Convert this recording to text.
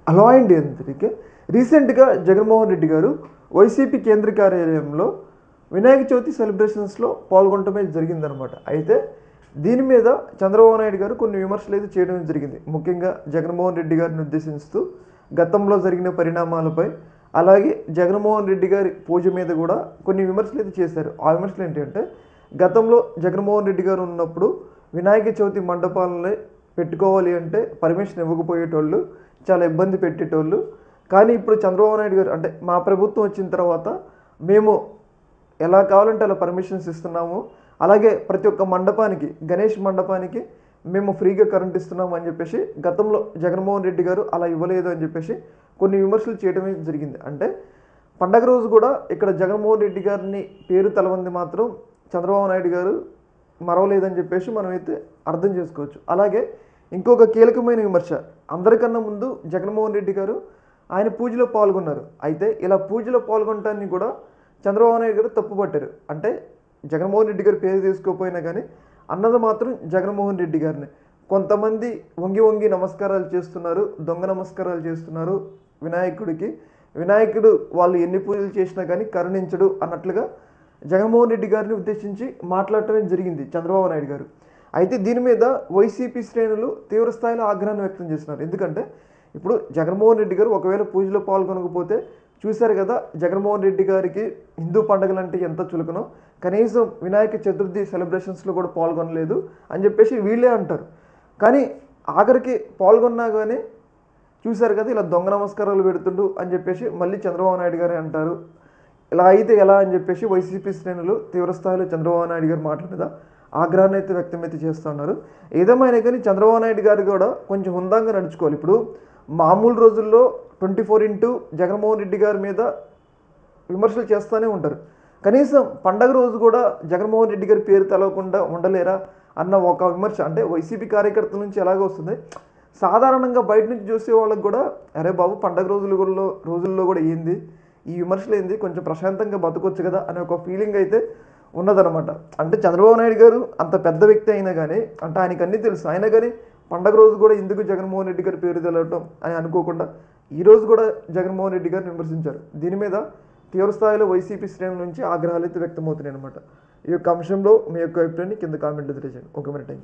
Hello అండి అందరికీ. రీసెంట్గా జగన్మోహన్ రెడ్డి గారు వైసీపీ కేంద్ర కార్యాలయంలో వినాయక చవితి సెలబ్రేషన్స్లో పాల్గొనడమే జరిగిందనమాట. అయితే దీని మీద చంద్రబాబు నాయుడు గారు కొన్ని విమర్శలు అయితే చేయడం జరిగింది. ముఖ్యంగా జగన్మోహన్ రెడ్డి గారిని ఉద్దేశిస్తూ గతంలో జరిగిన పరిణామాలపై, అలాగే జగన్మోహన్ రెడ్డి గారి పూజ మీద కూడా కొన్ని విమర్శలు అయితే చేశారు. ఆ విమర్శలు ఏంటంటే, గతంలో జగన్మోహన్ రెడ్డి గారు ఉన్నప్పుడు వినాయక చవితి మండపాలనే పెట్టుకోవాలి అంటే పర్మిషన్ ఇవ్వకపోయేటోళ్ళు, చాలా ఇబ్బంది పెట్టేటోళ్ళు. కానీ ఇప్పుడు చంద్రబాబు నాయుడు గారు అంటే మా ప్రభుత్వం వచ్చిన తర్వాత మేము ఎలా కావాలంటే అలా పర్మిషన్స్ ఇస్తున్నాము, అలాగే ప్రతి ఒక్క మండపానికి, గణేష్ మండపానికి మేము ఫ్రీగా కరెంట్ ఇస్తున్నాము అని చెప్పేసి గతంలో జగన్మోహన్ రెడ్డి గారు అలా ఇవ్వలేదు అని చెప్పేసి కొన్ని విమర్శలు చేయడమే జరిగింది. అంటే పండగ రోజు కూడా ఇక్కడ జగన్మోహన్ రెడ్డి గారిని పేరు తలవంది మాత్రం చంద్రబాబు నాయుడు గారు మరవలేదని చెప్పేసి మనమైతే అర్థం చేసుకోవచ్చు. అలాగే ఇంకొక కీలకమైన విమర్శ, అందరికన్నా ముందు జగన్మోహన్ రెడ్డి గారు ఆయన పూజలో పాల్గొన్నారు. అయితే ఇలా పూజలో పాల్గొనటాన్ని కూడా చంద్రబాబు నాయుడు గారు తప్పుపట్టారు. అంటే జగన్మోహన్ రెడ్డి గారు పేరు తీసుకోపోయినా కానీ అన్నది మాత్రం జగన్మోహన్ రెడ్డి గారిని. కొంతమంది వంగి వంగి నమస్కారాలు చేస్తున్నారు, దొంగ నమస్కారాలు చేస్తున్నారు వినాయకుడికి. వినాయకుడు వాళ్ళు ఎన్ని పూజలు చేసినా కానీ కరుణించడు అన్నట్లుగా జగన్మోహన్ రెడ్డి గారిని ఉద్దేశించి మాట్లాడటమే జరిగింది చంద్రబాబు నాయుడు గారు. అయితే దీని మీద వైసీపీ శ్రేణులు తీవ్రస్థాయిలో ఆగ్రహాన్ని వ్యక్తం చేస్తున్నారు. ఎందుకంటే ఇప్పుడు జగన్మోహన్ రెడ్డి గారు ఒకవేళ పూజలో పాల్గొనకపోతే, చూశారు కదా జగన్మోహన్ రెడ్డి గారికి హిందూ పండుగలు అంటే ఎంత చులకనో, కనీసం వినాయక చతుర్థి సెలబ్రేషన్స్లో కూడా పాల్గొనలేదు అని చెప్పేసి వీళ్ళే అంటారు. కానీ ఆఖరికి పాల్గొన్నా కానీ చూశారు కదా ఇలా దొంగ నమస్కారాలు పెడుతుండు అని చెప్పేసి మళ్ళీ చంద్రబాబు నాయుడు గారే అంటారు. ఇలా అయితే ఎలా అని చెప్పేసి వైసీపీ శ్రేణులు తీవ్రస్థాయిలో చంద్రబాబు నాయుడు గారి మాటల మీద ఆగ్రహాన్ని అయితే వ్యక్తమైతే చేస్తున్నారు. ఏదేమైనా కానీ చంద్రబాబు నాయుడు గారు కూడా కొంచెం హుందాగా నడుచుకోవాలి. ఇప్పుడు మామూలు రోజుల్లో 24x జగన్మోహన్ రెడ్డి గారి మీద విమర్శలు చేస్తూనే ఉంటారు. కనీసం పండగ రోజు కూడా జగన్మోహన్ రెడ్డి గారి పేరు తెలవకుండా ఉండలేరా అన్న ఒక విమర్శ అంటే వైసీపీ కార్యకర్తల నుంచి ఎలాగ వస్తుంది. సాధారణంగా బయట నుంచి చూసే వాళ్ళకి కూడా అరే బాబు పండగ రోజుల్లో కూడా ఏంది ఈ విమర్శలు, ఏంది కొంచెం ప్రశాంతంగా బతకొచ్చు కదా అనే ఒక ఫీలింగ్ అయితే ఉన్నదనమాట. అంటే చంద్రబాబు నాయుడు గారు అంత పెద్ద వ్యక్తి అయినా కానీ, అంటే ఆయనకు అన్నీ తెలుసు, అయినా కానీ పండగ రోజు కూడా ఎందుకు జగన్మోహన్ రెడ్డి గారి పేరు తెలవటం అని అనుకోకుండా ఈరోజు కూడా జగన్మోహన్ రెడ్డి గారిని విమర్శించారు. దీని మీద తీవ్రస్థాయిలో వైసీపీ శ్రేణుల నుంచి ఆగ్రహాలు అయితే వ్యక్తమవుతున్నాయి అనమాట. ఈ యొక్క అంశంలో మీ యొక్క అభిప్రాయాన్ని కింద కామెంట్లో తెలియజేయండి. ఓకే మరి, థ్యాంక్ యూ.